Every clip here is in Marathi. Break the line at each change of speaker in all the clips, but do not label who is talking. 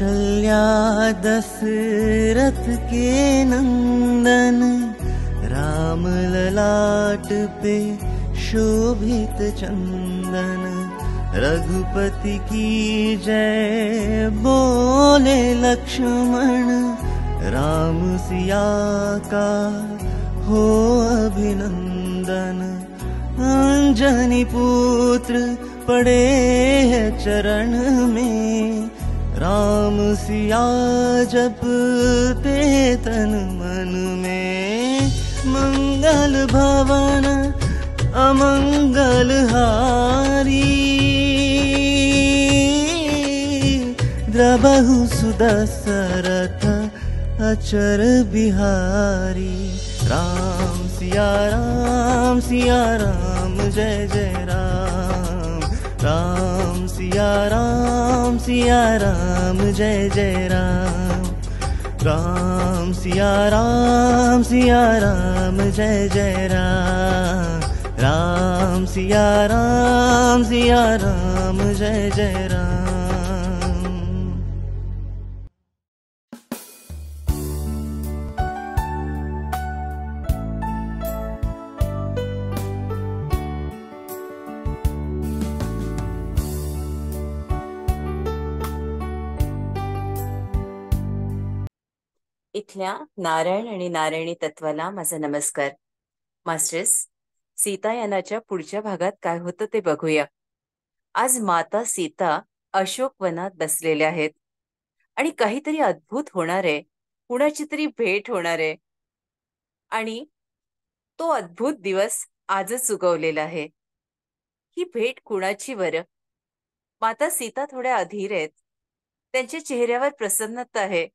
कौशल्या दशरथ के नंदन, राम ललाट पे शोभित चंदन। रघुपति की जय बोले लक्ष्मण, राम सिया का हो अभिनंदन। अंजनी पुत्र पड़े है चरण में, राम सिया जपते तन मन में। मंगल भवन अमंगल हारी, द्रबहु सुदशरथ अचर बिहारी। राम सिया राम जय जय राम। राम सिया राम जय जय राम। राम सिया राम जय जय राम। राम सिया राम जय जय राम।
इथल्या नारायण आणि नारायणी तत्वाला माझा नमस्कार. मास्टर्स, सीतायानाच्या पुढच्या भागात काय होतं ते बघूया. आज माता सीता अशोक वनात बसलेल्या आहेत आणि काहीतरी अद्भुत होणार आहे. कुणाची तरी भेट होणार आहे आणि तो अद्भुत दिवस आजच उगवलेला आहे. ही भेट कुणाची बरं? माता सीता थोड्या अधीर आहेत. त्यांच्या चेहऱ्यावर प्रसन्नता आहे.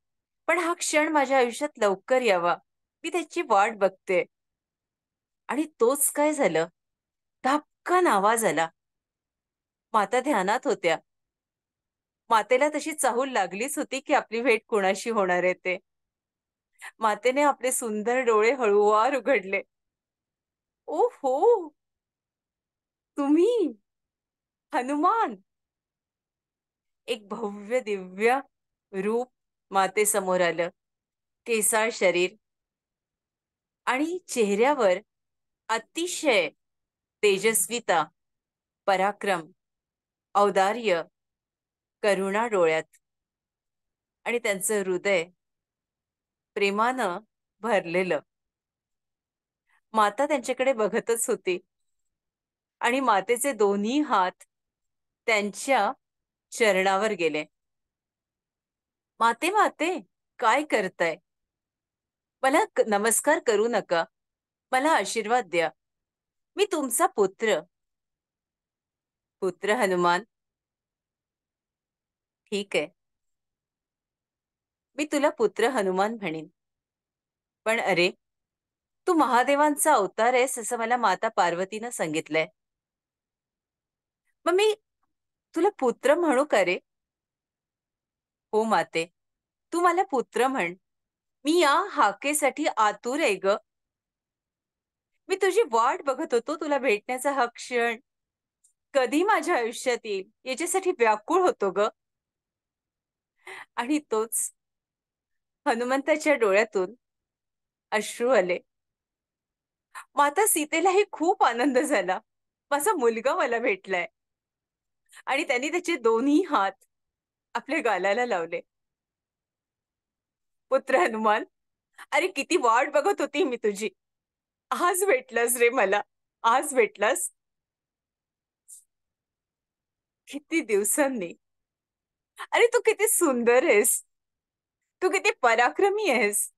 पण हा क्षण माझ्या आयुष्यात लवकर यावा, मी त्याची वाट बघते. आणि तोच काय झालं? धापकान आवाज आला. माता ध्यानात होत्या. मातेला तशी चाहूल लागलीच होती की आपली भेट कोणाशी होणार आहे ते. मातेने आपले सुंदर डोळे हळूवार उघडले. ओहो, तुम्ही हनुमान! एक भव्य दिव्य रूप मातेसमोर आलं. केसाळ शरीर आणि चेहऱ्यावर अतिशय तेजस्विता, पराक्रम, औदार्य, करुणा डोळ्यात. आणि त्यांचं हृदय प्रेमानं भरलेलं. माता त्यांच्याकडे बघतच होती आणि मातेचे दोन्ही हात त्यांच्या चरणावर गेले. माते माते, काय करताय? मला नमस्कार करू नका, मला आशीर्वाद द्या. मी तुमचा पुत्र हनुमान. ठीक आहे, मी तुला पुत्र हनुमान म्हणेन. पण अरे, तू महादेवांचा अवतार आहेस असं मला माता पार्वतीनं सांगितलंय. मग मी तुला पुत्र म्हणू का रे? हो माते, तू मला पुत्र म्हण. मी या हाकेसाठी आतुर आहे ग. मी तुझी वाट बघत होतो तुला भेटण्याचा हा क्षण कधी माझ्या आयुष्यात येईल याच्यासाठी व्याकुळ होतो ग. आणि तोच हनुमंताच्या डोळ्यातून अश्रू आले. माता सीतेलाही खूप आनंद झाला. माझा मुलगा मला भेटलाय. आणि त्यांनी त्याचे दोन्ही हात आपल्या गालाला लावले. पुत्र हनुमान, अरे किती वाट बघत होती मी तुझी. आज भेटलास रे मला, आज भेटलास. किती दिवसांनी. अरे तू किती सुंदर आहेस, तू किती पराक्रमी आहेस.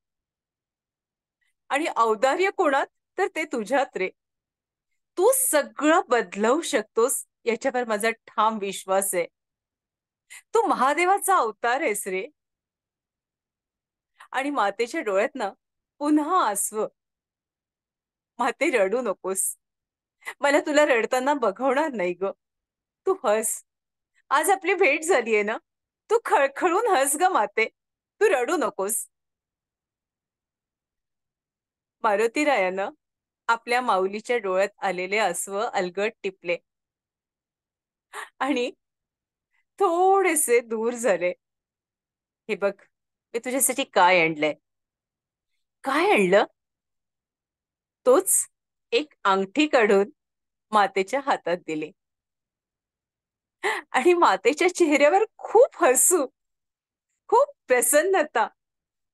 आणि औदार्य कोणात तर ते तुझ्यात रे. तू सगळं बदलवू शकतोस याच्यावर माझा ठाम विश्वास आहे. तू महादेवाचा अवतार आहेस रे. आणि मातेच्या डोळ्यात ना पुन्हा आसव. माते, रडू नकोस. मला तुला रडताना बघवणार नाही ग. तू हस. आज आपली भेट झालीये ना, तू खळखळून हस ग माते. तू रडू नकोस. मारुतीरायानं आपल्या माऊलीच्या डोळ्यात आलेले अश्रू अलगद टिपले आणि थोडेसे दूर झाले. हे बघ, मी तुझ्यासाठी काय आणलंय. काय आणलं? तोच एक अंगठी काढून मातेच्या हातात दिली आणि मातेच्या चेहऱ्यावर खूप हसू, खूप प्रसन्नता.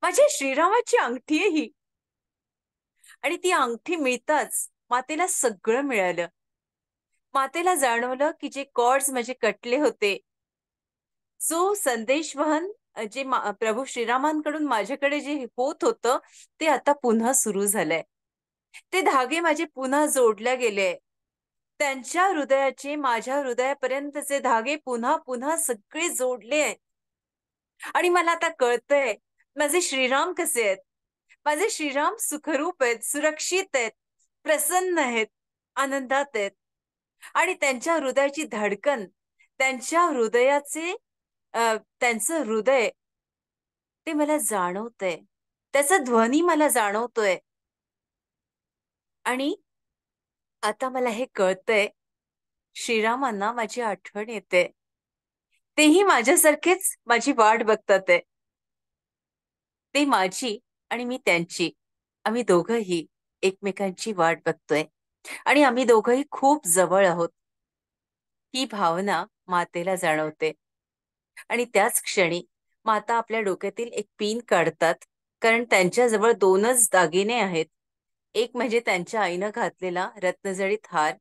माझ्या श्रीरामाची अंगठी आहे ही. आणि ती अंगठी मिळताच मातेला सगळं मिळालं. मातेला जाणवलं की जे कॉर्ड्स माझे कटले होते, जो संदेशवहन जे प्रभू श्रीरामांकडून माझ्याकडे जे होत होतं, ते आता पुन्हा सुरू झालंय. ते धागे माझे पुन्हा जोडले गेले. त्यांच्या हृदयाचे माझ्या हृदयापर्यंतचे धागे पुन्हा पुन्हा सगळे जोडले आहेत. आणि मला आता कळतंय माझे श्रीराम कसे आहेत. माझे श्रीराम सुखरूप आहेत, सुरक्षित आहेत, प्रसन्न आहेत, आनंदात आहेत. आणि त्यांच्या हृदयाची धडकन, त्यांच्या हृदयाचे त्यांचं हृदय, ते मला जाणवतंय. त्याचा ध्वनी मला जाणवतोय. आणि आता मला हे कळतंय, श्रीरामांना माझी आठवण येते. तेही माझ्यासारखेच माझी वाट बघतात आहे. ते माझी आणि मी त्यांची. आम्ही दोघंही एकमेकांची वाट बघतोय आणि आम्ही दोघंही खूप जवळ आहोत. ही भावना मातेला जाणवते. आणि त्याच क्षणी माता आपल्या डोक्यातील एक पिन काढतात, कारण त्यांच्याजवळ दोनच दागिने आहेत. एक म्हणजे त्यांच्या आईनं घातलेला रत्नजडित हार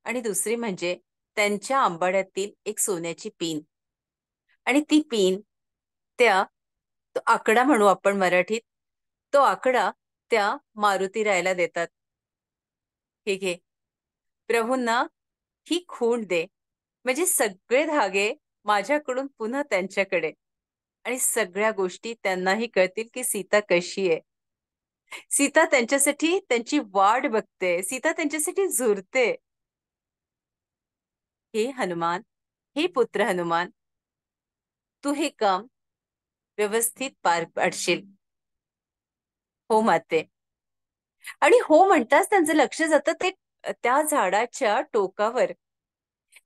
आणि दुसरी म्हणजे त्यांच्या आंबाड्यातील एक सोन्याची पिन. आणि ती पिन, त्या तो आकडा म्हणू आपण मराठीत, तो आकडा त्या मारुती रायला देतात. हे घे, प्रभूंना ही खूण दे, म्हणजे सगळे धागे माझ्याकडून पुन्हा त्यांच्याकडे. आणि सगळ्या गोष्टी त्यांनाही कळतील की सीता कशी आहे. सीता त्यांच्यासाठी त्यांची वाट बघते, सीता त्यांच्यासाठी झुरते. हे हनुमान, हे पुत्र हनुमान, तू हे काम व्यवस्थित पार पाडशील. हो माते. आणि हो म्हणताच त्यांचं लक्ष जातं ते त्या झाडाच्या टोकावर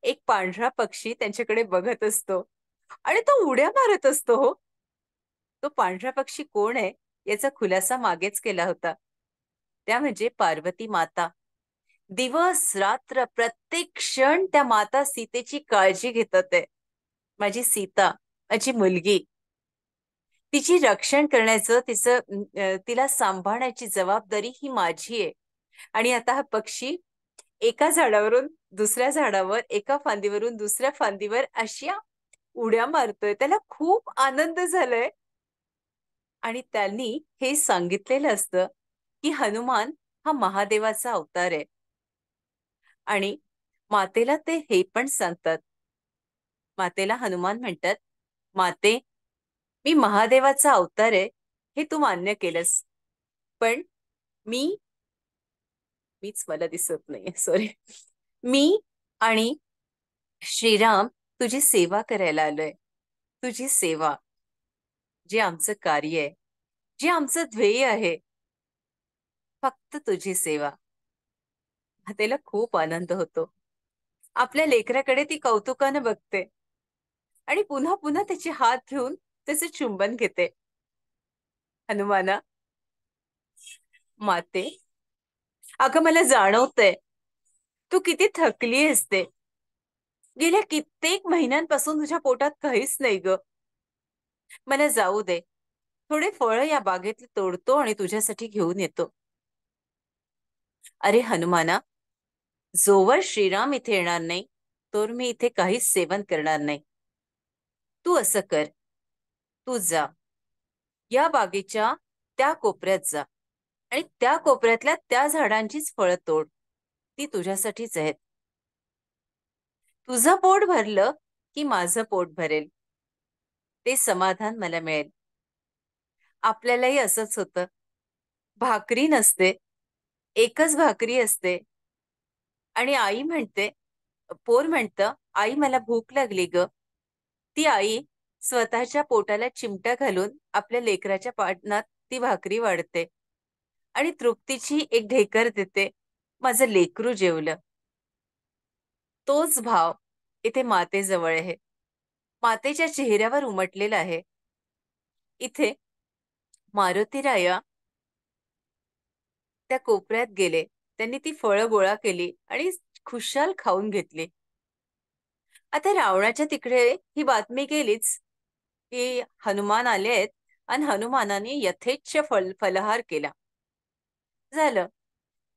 एक पांढरा पक्षी त्यांच्याकडे बघत असतो आणि तो उड्या मारत असतो. हो, तो पांढरा पक्षी कोण आहे याचा खुलासा मागेच केला होता. त्या म्हणजे पार्वती माता. दिवस रात्र प्रत्येक क्षण त्या माता सीतेची काळजी घेतात आहे. माझी सीता, माझी मुलगी, तिची रक्षण करण्याचं, तिला सांभाळण्याची जबाबदारी ही माझी आहे. आणि आता हा पक्षी एका झाडावरून दुसऱ्या झाडावर, एका फांदीवरून दुसऱ्या फांदीवर अशा उड्या मारतोय. त्याला खूप आनंद झालाय. आणि त्यांनी हे सांगितलेलं असतं की हनुमान हा महादेवाचा अवतार आहे. आणि मातेला ते हे पण सांगतात. मातेला हनुमान म्हणतात, माते, मी महादेवाचा अवतार आहे हे तू मान्य केलंस, पण मी मीच मला दिसत नाही, सॉरी. मी आणि श्रीराम तुझी सेवा करायला आलोय. तुझी सेवा, जे आमचं कार्य आहे, जे आमचं ध्येय आहे, फक्त तुझी सेवा. मातेला खूप आनंद होतो. आपल्या लेकराकडे ती कौतुकानं बघते आणि पुन्हा पुन्हा त्याचे हात घेऊन त्याचे चुंबन घेते. हनुमाना, माते, अगं मला जाणवतंय तू किती थकली असते. गेल्या कित्येक महिन्यांपासून तुझ्या पोटात काहीच नाही ग. मला जाऊ दे, थोडे फळ या बागेतले तोडतो आणि तुझ्यासाठी घेऊन येतो. अरे हनुमाना, जोवर श्रीराम इथे येणार नाही तोवर मी इथे काहीच सेवन करणार नाही. तू असं कर, तू जा, या बागेच्या त्या कोपऱ्यात जा आणि त्या कोपऱ्यातल्या त्या झाडांचीच फळं तोड. ती तुझ्यासाठीच आहेत. तुझं पोट भरलं की माझं पोट भरेल, ते समाधान मला मिळेल. आपल्यालाही असंच होतं. भाकरी नसते, एकच भाकरी असते आणि आई म्हणते, पोर म्हणतं, आई मला भूक लागली ग. ती आई स्वतःच्या पोटाला चिमटा घालून आपल्या लेकराच्या पाटणात ती भाकरी वाढते आणि तृप्तीची एक ढेकर देते, माझं लेकरू जेवलं. तोच भाव इथे मातेजवळ आहे, मातेच्या चेहऱ्यावर उमटलेला आहे. इथे मारुतीराया त्या कोपऱ्यात गेले. त्यांनी ती फळं गोळा केली आणि खुशाल खाऊन घेतली. आता रावणाच्या तिकडे ही बातमी गेलीच की हनुमान आले आहेत आणि हनुमानाने यथेच्छ फलहार केला. झालं.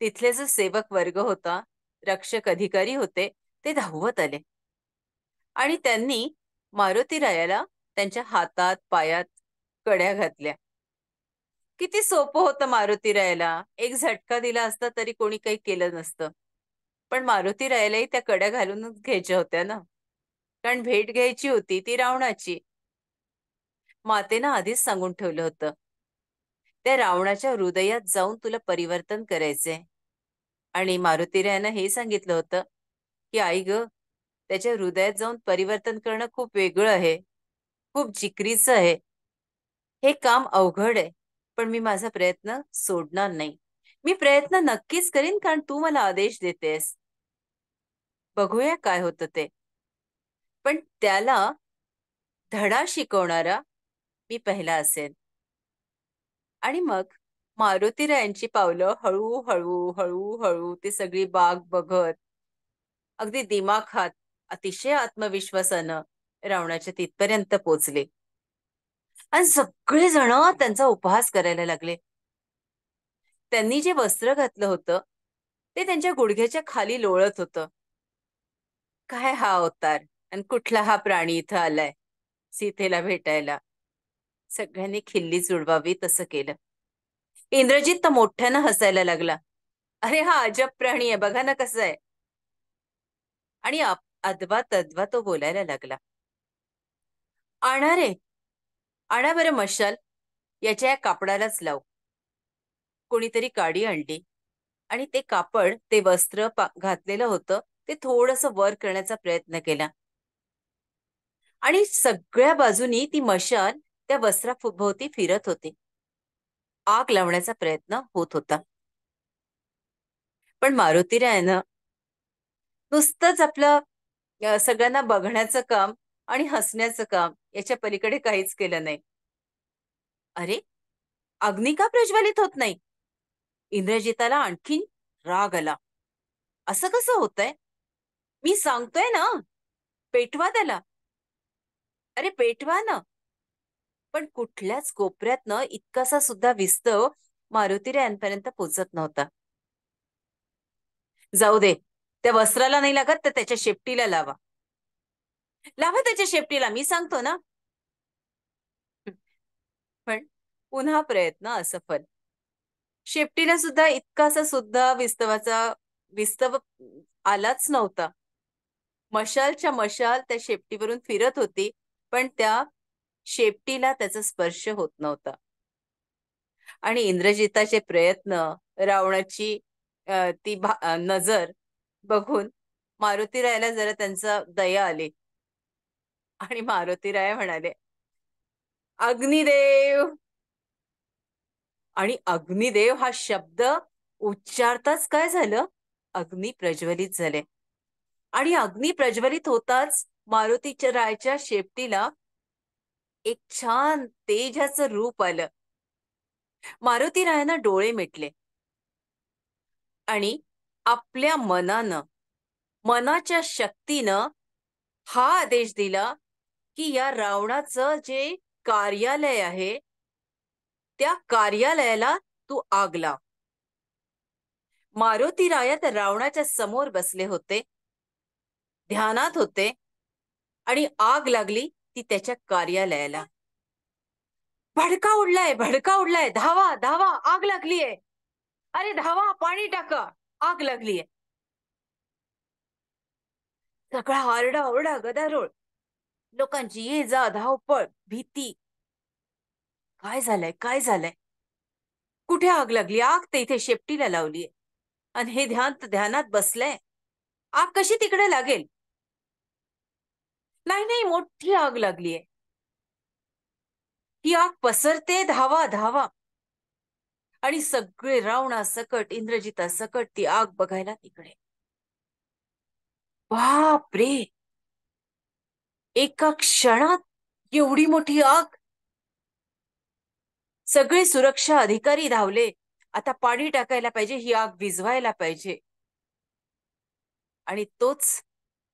तिथले जो सेवक वर्ग होता, रक्षक अधिकारी होते, ते धावत आले आणि त्यांनी मारुतीरायाला त्यांच्या हातात पायात कड्या घातल्या. किती सोपं होतं मारुतीरायाला. एक झटका दिला असता तरी कोणी काही केलं नसतं. पण मारुतीरायालाही त्या कड्या घालूनच घ्यायच्या होत्या ना, कारण भेट घ्यायची होती ती रावणाची. मातेनं आधीच सांगून ठेवलं होतं, त्या रावणाच्या हृदयात जाऊन तुला परिवर्तन करायचंय. आणि मारुतीरायानं हे सांगितलं होतं की आई ग, त्याच्या हृदयात जाऊन परिवर्तन करणं खूप वेगळं आहे, खूप जिकरीचं आहे. हे काम अवघड आहे, पण मी माझा प्रयत्न सोडणार नाही. मी प्रयत्न नक्कीच करीन, कारण तू मला आदेश देतेस. बघूया काय होतं ते. पण त्याला धडा शिकवणारा मी पहिला असेल. आणि मग मारुतीरायांची पावलं हळूहळू हळूहळू ती सगळी बाग बघत, अगदी दिमाखात अतिशय आत्मविश्वासानं रावणाच्या तिथपर्यंत पोचले आणि सगळेजण त्यांचा उपहास करायला लागले. त्यांनी जे वस्त्र घातलं होतं ते त्यांच्या गुडघ्याच्या खाली लोळत होतं. काय हा अवतार आणि कुठला हा प्राणी इथं आलाय सीतेला भेटायला. सगळ्यांनी खिल्ली जुडवावी तसं केलं. इंद्रजित तर मोठ्यानं हसायला लागला. अरे हा अजब प्राणी आहे, बघा ना कसं आहे. आणि अदवा तद्वा तो बोलायला लागला. आणा रे, आणा बरं मशाल, याच्या या कापडालाच लाव. कोणीतरी काडी आणली आणि ते कापड, ते वस्त्र घातलेलं होतं ते थोडस वर करण्याचा प्रयत्न केला आणि सगळ्या बाजूनी ती मशाल त्या वस्त्राभोवती फिरत होती. आग लावण्याचा प्रयत्न होत होता. पण मारुतीरायानं नुसतंच आपलं सगळ्यांना बघण्याचं काम आणि हसण्याचं काम याच्या पलीकडे काहीच केलं नाही. अरे, अग्नी का प्रज्वलित होत नाही? इंद्रजिताला आणखीन राग आला. असं कसं होतंय? मी सांगतोय ना, पेटवा त्याला. अरे पेटवा ना. पण कुठल्याच कोपऱ्यातनं इतकासा सुद्धा विस्तव मारुतीरायांपर्यंत पोचत नव्हता. जाऊ दे, त्या वस्त्राला नाही लागत तर त्याच्या शेपटीला लावा. लावा त्याच्या शेपटीला, मी सांगतो ना. पण पुन्हा प्रयत्न असफल. शेपटीला सुद्धा इतकासा सुद्धा विस्तव आलाच नव्हता. मशालच्या मशाल त्या शेपटीवरून फिरत होती, पण त्या शेपटीला त्याचा स्पर्श होत नव्हता. आणि इंद्रजिताचे प्रयत्न, रावणाची नजर बघून मारुतीरायाला जरा त्यांचा दया आली आणि मारुतीराया म्हणाले, अग्निदेव. आणि अग्निदेव हा शब्द उच्चारताच काय झालं, अग्नी प्रज्वलित झाले. आणि अग्नी प्रज्वलित होताच मारुतीच्या रायाच्या शेपटीला एक छान तेजाचं रूप आलं. मारुतीरायानं डोळे मिटले आणि आपल्या मनाच्या शक्तीनं हा आदेश दिला की या रावणाचं जे कार्यालय आहे त्या कार्यालयाला तू आग लाव. मारुतीराया त्या रावणाच्या समोर बसले होते, ध्यानात होते आणि आग लागली ती त्याच्या कार्यालयाला. भडका उडलाय, धावा धावा, आग लागलीये. अरे धावा, पाणी टाका, आग लागलीये. सगळा आरडा ओरडा गदारोळ, लोकांची ये जा, धावपळ, भीती. काय झालंय, काय झालंय? कुठे आग लागली? आग तर इथे शेपटीला लावलीये आणि हे ध्यानात बसलंय. आग कशी तिकडे लागेल? नाही नाही, मोठी आग लागलीये. ही आग पसरते, धावा धावा. आणि सगळे रावणा सकट, इंद्रजिता सकट ती आग बघायला तिकडे. बाप रे, एका क्षणात एवढी मोठी आग. सगळे सुरक्षा अधिकारी धावले. आता पाणी टाकायला पाहिजे, ही आग विझवायला पाहिजे. आणि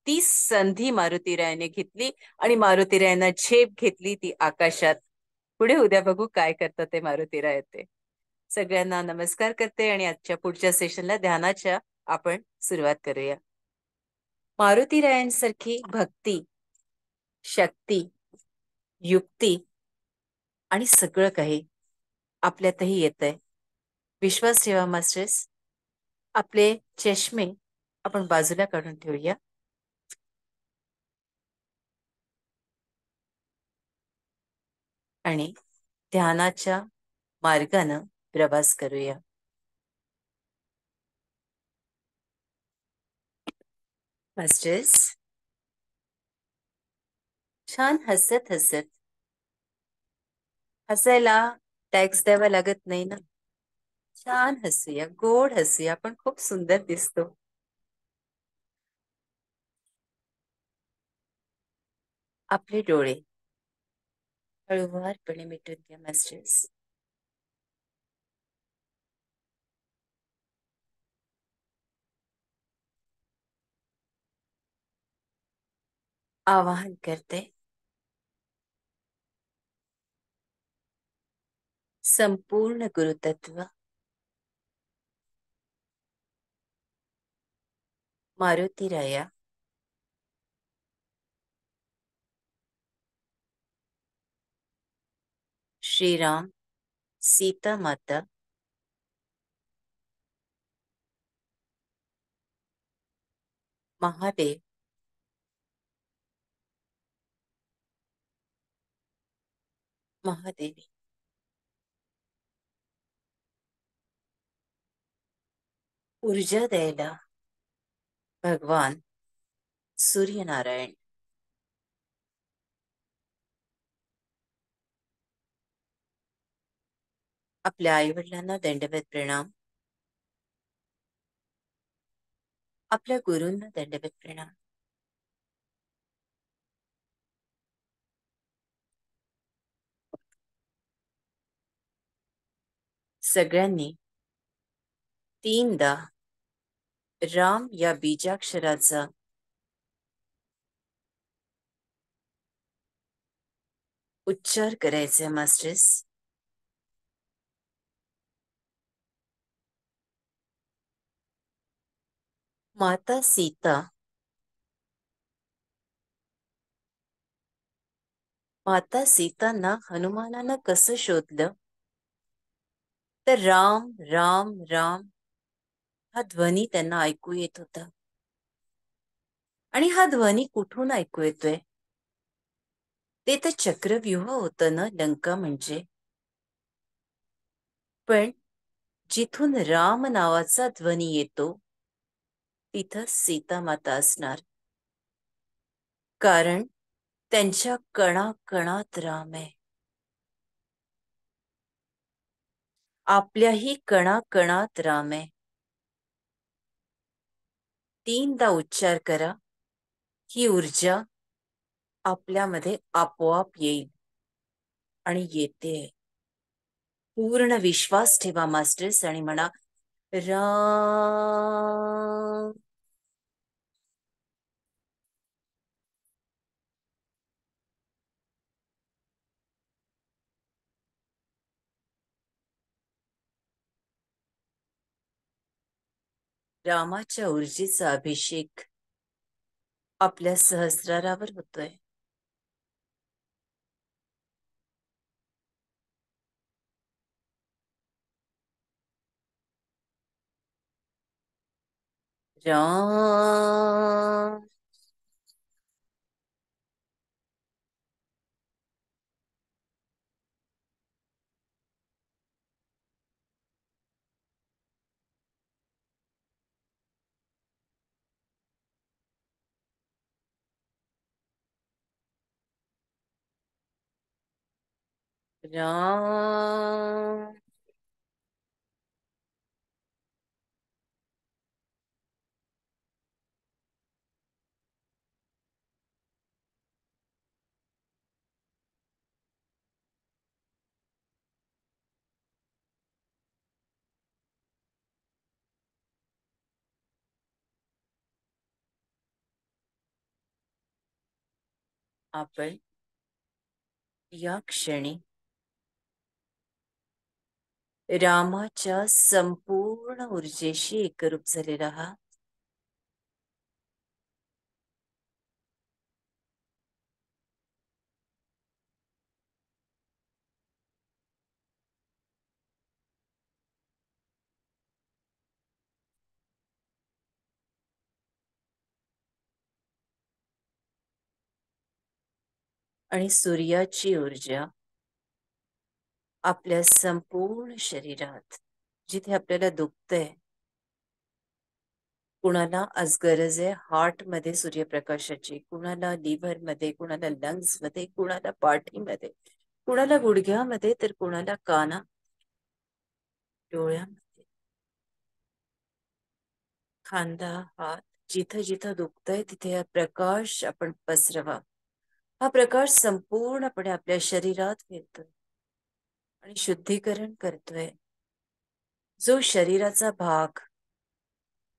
तीच संधी मारुतीरायाने घेतली आणि मारुतीरायांना झेप घेतली ती आकाशात. पुढे उद्या बघू काय करतात ते मारुतीराय ते. सगळ्यांना नमस्कार करते आणि आजच्या पुढच्या सेशनला ध्यानाच्या आपण सुरुवात करूया. मारुतीरायांसारखी भक्ती, शक्ती, युक्ती आणि सगळं काही आपल्यातही येतंय. विश्वास ठेवा मास्टर्स. आपले चष्मे आपण बाजूला काढून ठेवूया. आणि ध्यानाच्या मार्गानं प्रवास करूया. मास्टर्स, छान हसत हसत, हसायला टॅक्स द्यावा लागत नाही ना. छान हसूया, गोड हसूया, आपण खूप सुंदर दिसतो. आपले डोळे हळुवारपणे मिटून घ्या मास्टर्स. आवाहन करते, संपूर्ण गुरुतत्व मारुतीराया, श्रीराम, सीता माता, महादेव, महादेवी, ऊर्जा द्यायला भगवान सूर्यनारायण, आपल्या आईवडिलांना दंडवत प्रणाम, आपल्या गुरूंना दंडवत प्रणाम. सगळ्यांनी तीनदा राम या बीजाक्षराचा उच्चार करायचे मास्टर्स. माता सीता, माता सीतांना हनुमानानं कसं शोधलं तर राम राम राम हा ध्वनी त्यांना ऐकू येत होता. आणि हा ध्वनी कुठून ऐकू येतोय? ते तर चक्रव्यूह होतं ना लंका म्हणजे. पण जिथून राम नावाचा ध्वनी येतो तिथं सीता माता असणार. कारण त्यांच्या कणाकणात राम आहे. आपल्याही कणाकणात राम आहे. तीनदा उच्चार करा, ही ऊर्जा आपल्यामध्ये आपोआप येईल आणि येते. पूर्ण विश्वास ठेवा मास्टर्स आणि म्हणा राम. रामाच्या ऊर्जेचा अभिषेक आपल्या सहस्रारावर होतोय. राम. राम. आपण या क्षणी रामाच्या संपूर्ण ऊर्जेशी एकरूप झालेला आहात. आणि सूर्याची ऊर्जा आपल्या संपूर्ण शरीरात, जिथे आपल्याला दुखतंय, कुणाला आज गरज आहे हार्ट मध्ये सूर्यप्रकाशाची, कुणाला लिव्हर मध्ये, कुणाला लंग्स मध्ये, कुणाला पाठीमध्ये, कुणाला गुडघ्यामध्ये, तर कुणाला काना, डोळ्यामध्ये, खांदा, हात, जिथं जिथं दुखतंय तिथे हा प्रकाश आपण पसरवा. हा प्रकाश संपूर्णपणे आपल्या शरीरात फिरतोय आणि शुद्धीकरण करतोय. जो शरीराचा भाग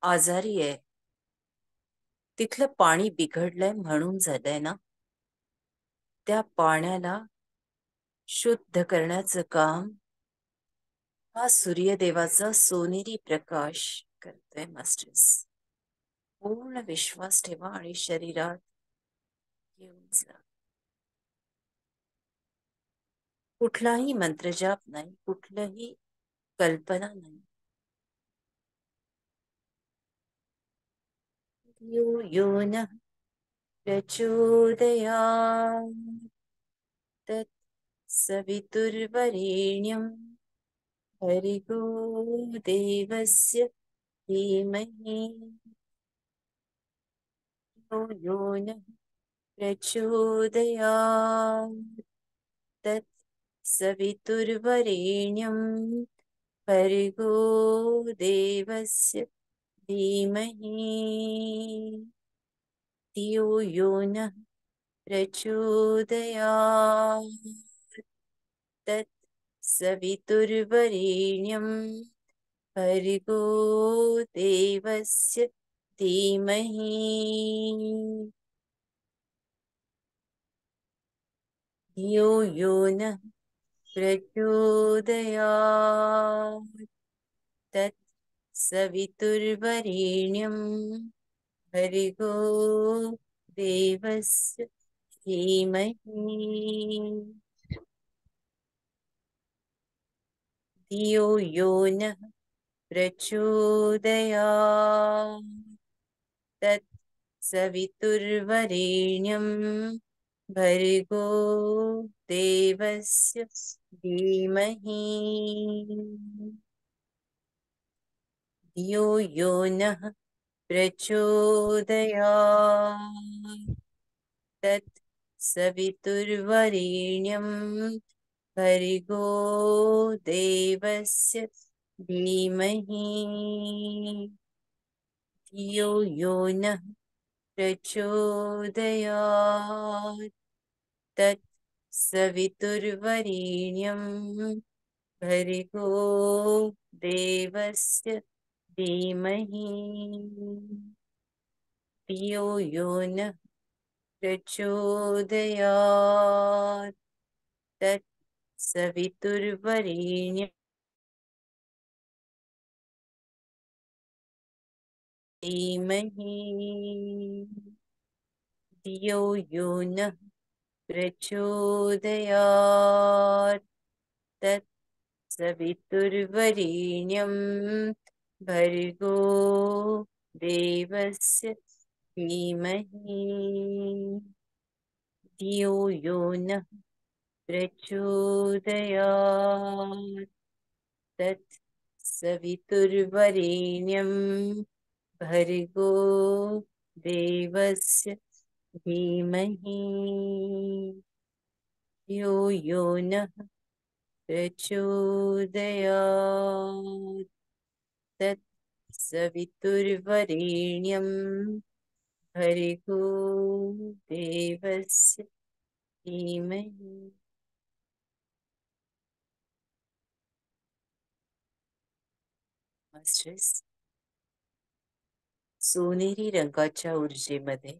आजारी आहे, तिथलं पाणी बिघडलंय म्हणून झालंय ना, त्या पाण्याला शुद्ध करण्याचं काम हा सूर्यदेवाचा सोनेरी प्रकाश करतोय. मास्टर्स, पूर्ण विश्वास ठेवा आणि शरीरात घेऊन जा. कुठलाही मंत्रजाप नाही, कुठलंही कल्पना नाही. यो यो न प्रचोदयात् तत् सवितुर्वरेण्यं भर्गो देवस्य धीमहि यो यो न प्रचोदयात् तत् सवितुर्वरेण्यं भर्गो देवस्य धीमहि धियो यो नः प्रचोदयात् तत् सवितुर्वरेण्यं भर्गो देवस्य धीमहि धियो यो नः प्रचोदयात् तत् सवितुर्वरेण्यं भर्गो देवस्य धीमहि धियो यो नः प्रचोदयात् तत् सवितुर्वरेण्यं भर्गो देवस्य धीमहि धियो यो नः प्रचोदयात् तत् सवितुर्वरेण्यं भर्गो देवस्य धीमहि धियो यो नः प्रचोदयात् तत् सवितुर्वरेण्यं भर्गो देवस्य धीमहि धियो यो नः प्रचोदयात् तत् सवितुर्वरेण्यं धीमहि धियो यो नः प्रचोदयात् तत् सवितुर्वरेण्यं भर्गो देवस्य धीमहि धियो यो नः प्रचोदयात् तत् सवितुर्वरेण्यं भर्गो देवस्य धीमहि धियो यो नः प्रचोदयात् तत् सवितुर्वरेण्यं भर्गो देवस्य धीमहि. मास्टर्स, सोनेरी रंगाच्या ऊर्जेमध्ये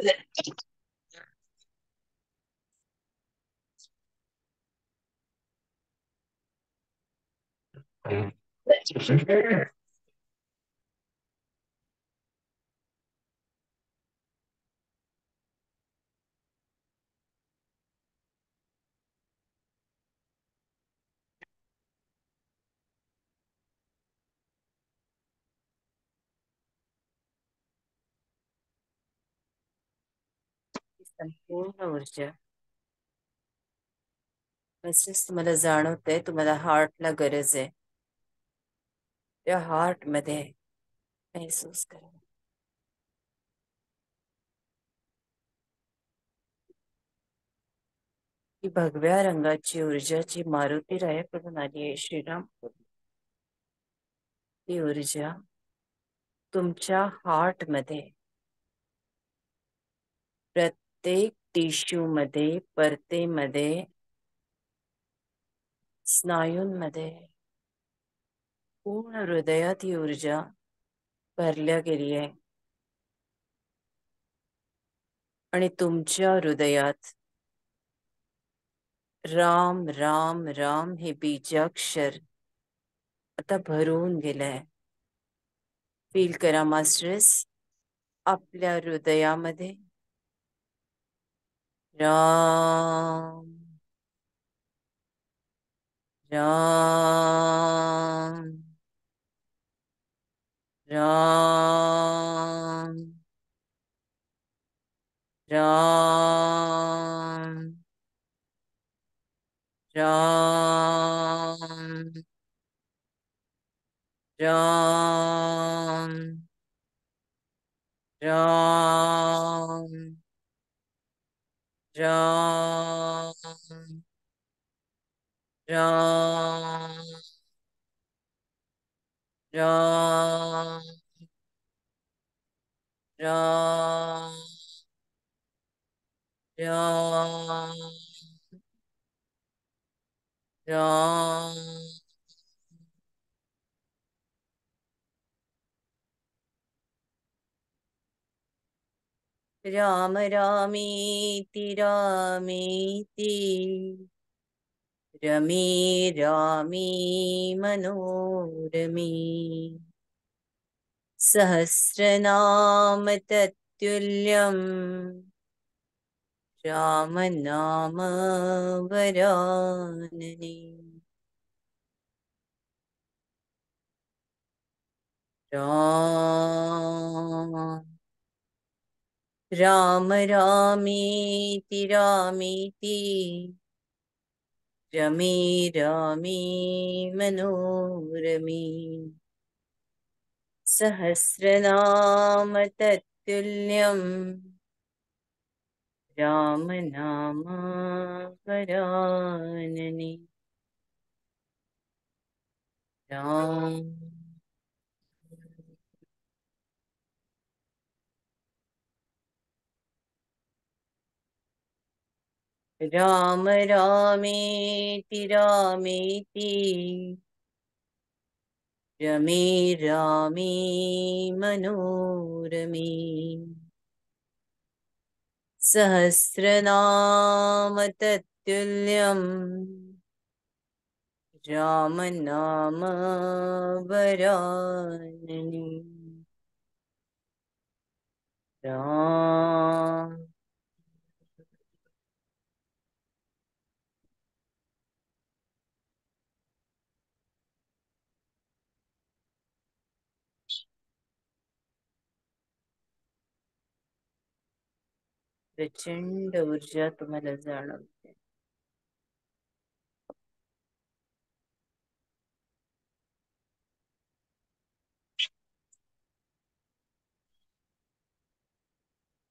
ही संपूर्ण ऊर्जा मिस्टर्स तुम्हाला जाणवतंय, तुम्हाला हार्टला गरज आहे. त्या हार्ट मध्ये महसूस करा. ही भगव्या रंगाची ऊर्जाची मारुती रायाकडून आली आहे, श्रीराम. ही ऊर्जा तुमच्या हार्ट मध्ये, प्रत्येक टिश्यू मध्ये, परतेमध्ये, स्नायूंमध्ये, पूर्ण हृदयात ही ऊर्जा भरल्या गेली आहे. आणि तुमच्या हृदयात राम राम राम हे बीजाक्षर आता भरून गेलंय. फील करा मास्टर्स, आपल्या हृदयामध्ये राम राम राम राम राम राम राम राम राम राम राम राम राम राम रामीति रामीति रमे रामी मनोरमी सहस्रनाम तत्तुल्यम् राम नाम वरानने. राम राम रामीति रामीति रमे रामी मनोरमी सहस्रनाम तत्तुल्यम् राम नाम वरानने. राम राम रामेति रामेति रमे रामी मनोरमी सहस्रनाम तत्तुल्यम् राम नाम वरानने. राम प्रचंड ऊर्जा तुम्हाला जाणवते.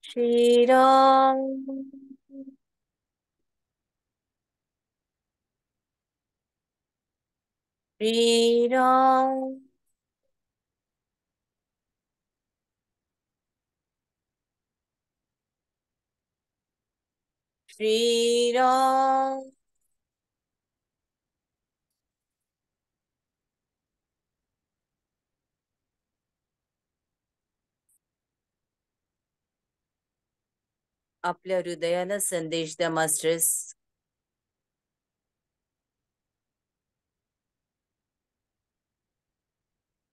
श्रीराम श्रीराम श्रीराम आपल्या हृदयाला संदेश द्या मास्टर्स.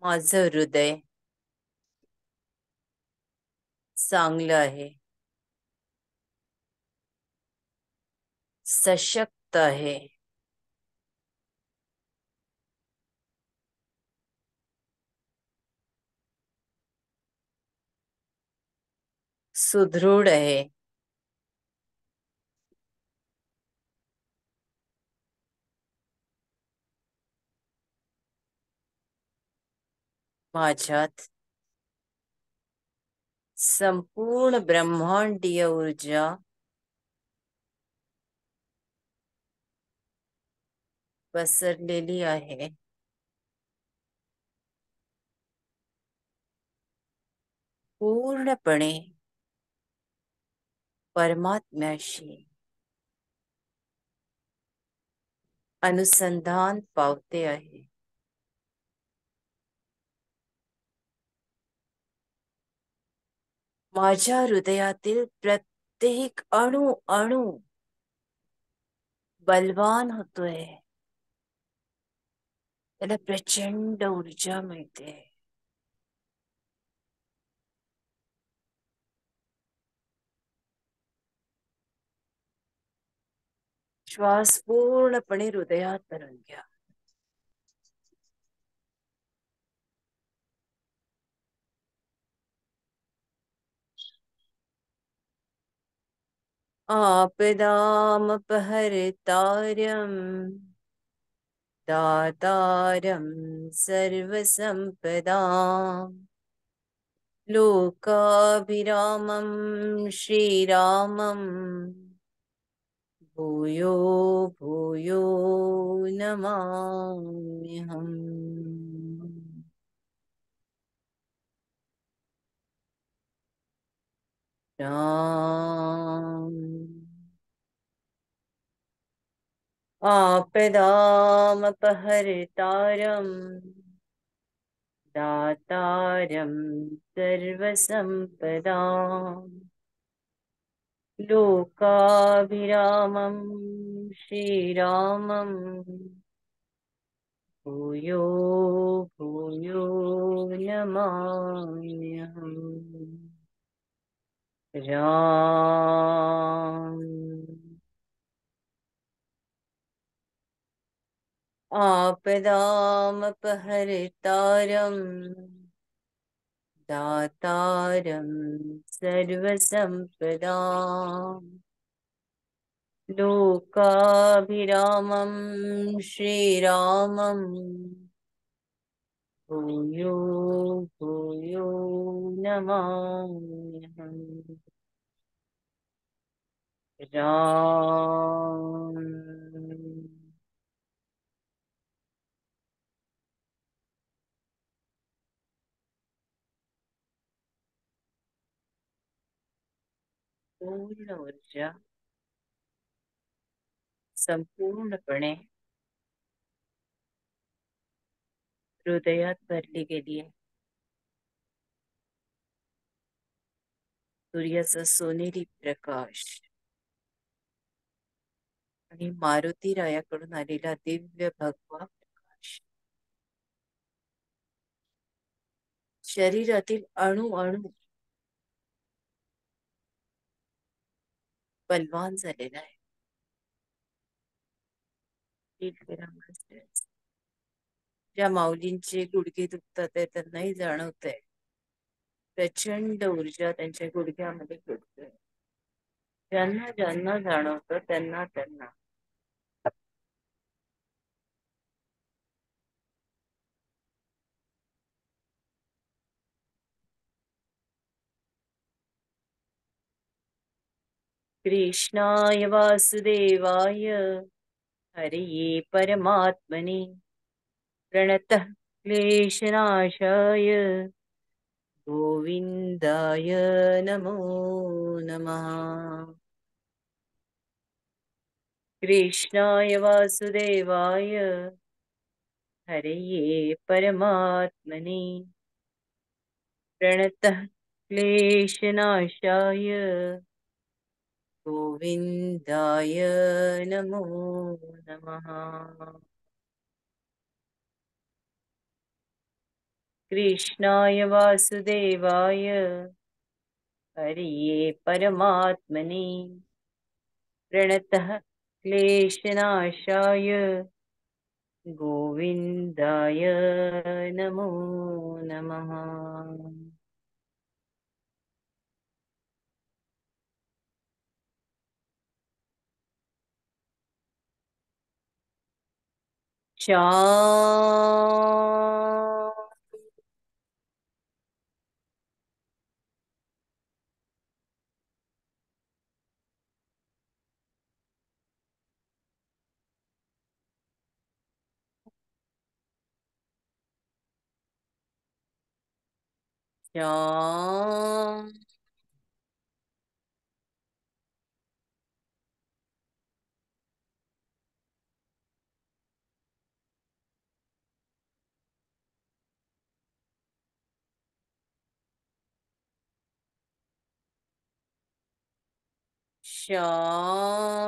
माझं हृदय चांगलं आहे, सशक्त आहे, सुदृढ आहे. माझ्यात संपूर्ण ब्रह्मांडीय ऊर्जा पसरलेली आहे. पूर्णपणे परमात्म्याशी अनुसंधान पावते आहे. माझ्या हृदयातील प्रत्येक अणु अणु बलवान होतोय. त्याला प्रचंड ऊर्जा मिळते. श्वास पूर्णपणे हृदयात धरून घ्या. आपदामपहर्तारं दातारं सर्वसंपदां लोकाभिरामं श्रीरामं भूयो भूयो नमाम्यहम्. राम आपदामपहर्तारं दातारं सर्वसंपदां लोकाभिरामं श्रीरामं भूयो भूयो नमाम्यहम्. राम आपदामपहर्तारं दातारं सर्वसंपदां लोकाभिरामं श्रीरामं भूयो भूयो नमाम्यहम्. राम पूर्ण ऊर्जा संपूर्णपणे हृदयात भरली गेली आहे. सूर्याचा सोनेरी प्रकाश आणि मारुती रायाकडून आलेला दिव्य भगवा प्रकाश शरीरातील अणु अणु बलवान झालेला आहे. ज्या माऊलींचे गुडघे दुखतात आहे त्यांनाही जाणवत आहे प्रचंड ऊर्जा त्यांच्या गुडघ्यामध्ये घडते. ज्यांना ज्यांना जाणवतं त्यांना त्यांना कृष्णाय वासुदेवाय हरये परमात्मने प्रणतः क्लेशनाशाय गोविंदाय नमो नमः. कृष्णाय वासुदेवाय हरये परमात्मने प्रणतः क्लेशनाशाय गोविन्दाय नमो नमः। कृष्णाय वासुदेवाय हरिये परमात्मने प्रणतः क्लेशनाशाय गोविन्दाय नमो नमः। श्याम श्याम श्याम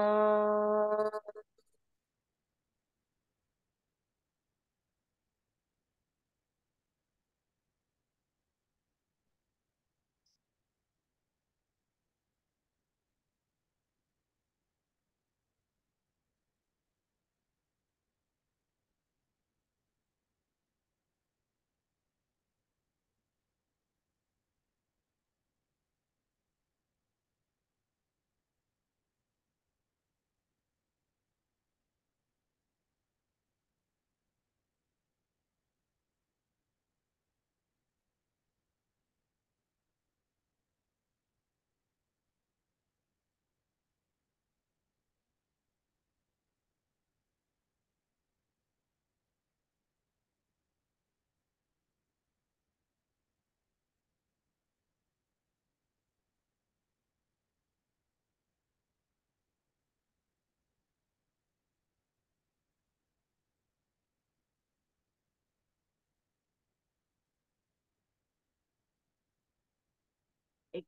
एक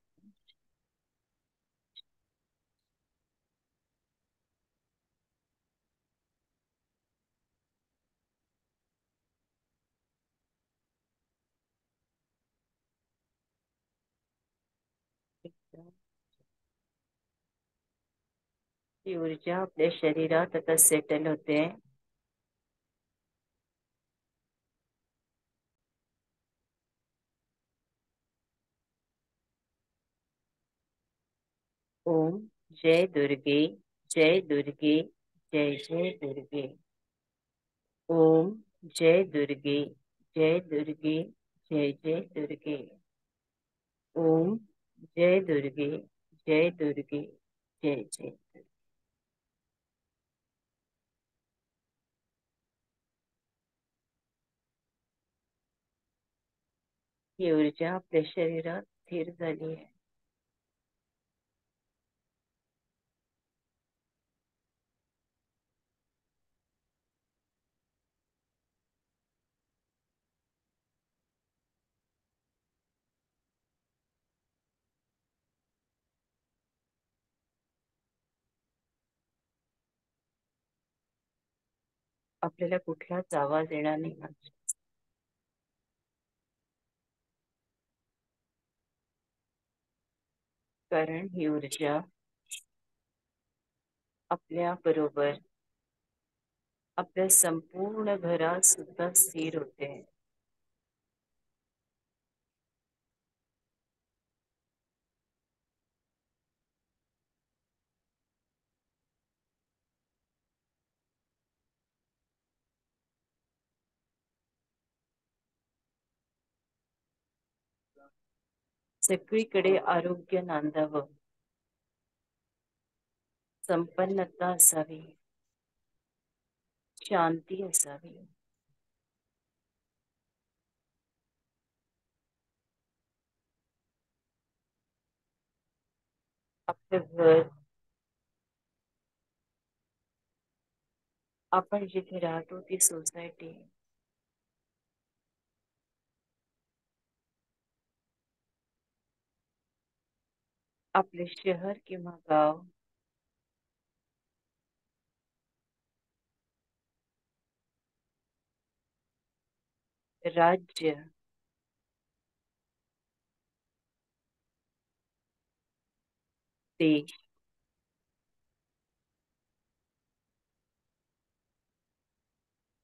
ती ऊर्जा आपल्या शरीरात आता सेटल होते. ओम जय दुर्गे जय दुर्गे जय जय दुर्गे. ओम जय दुर्गे जय दुर्गे जय जय दुर्गे. ओम जय दुर्गे जय दुर्गे जय जय दुर्गे. ही ऊर्जा आपल्या शरीरात स्थिर झाली आहे. आपल्याला कुठलाच आवाज येणार नाही. कारण ही ऊर्जा आपल्या बरोबर आपल्या संपूर्ण घरात सुद्धा स्थिर होते. सगळीकडे आरोग्य नांदावं, संपन्नता असावी, शांती असावी. आपलं घर, आपण जिथे राहतो ती सोसायटी, आपले शहर किंवा गाव राज्य, देश,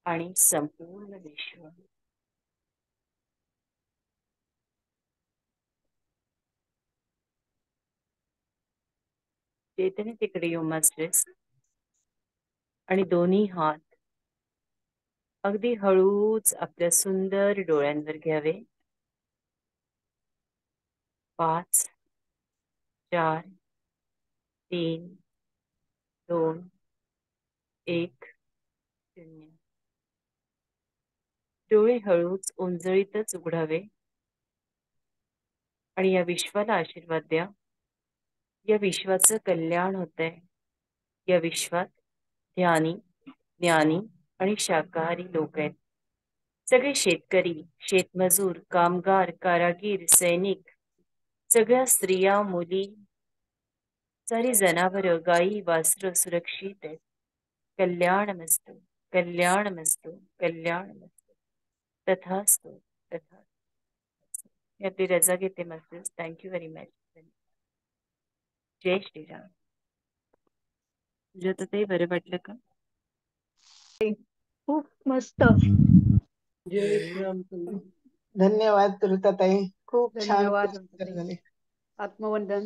आणि संपूर्ण विश्व. चेतने तिकडे येऊ मास्टर्स, आणि दोन्ही हात अगदी हळूच आपल्या सुंदर डोळ्यांवर घ्यावे. 5, 4, 3, 2, 1, 0. डोळे हळूच ओंजळीतच उघडावे आणि या विश्वाला आशीर्वाद द्या. या विश्वाचं कल्याण होतंय. या विश्वात ध्यानी, ज्ञानी आणि शाकाहारी लोक आहेत. सगळे शेतकरी, शेतमजूर, कामगार, कारागीर, सैनिक, सगळ्या स्त्रिया, मुली, सारी जनावरं, गायी, वासरं सुरक्षित आहेत. कल्याणमस्तु, कल्याणमस्तु, कल्याणमस्तु. तथास्तु, तथा. मी आपली रजा घेते मास्टर्स. Thank you very much. जय श्रीराम. तुझ्या तर बरं वाटलं का?
खूप मस्त.
जय श्रीरामचंद्र.
धन्यवाद ऋताताई, खूप छान
धन्यवाद
पुरस्कार झाले.
आत्मवंदन.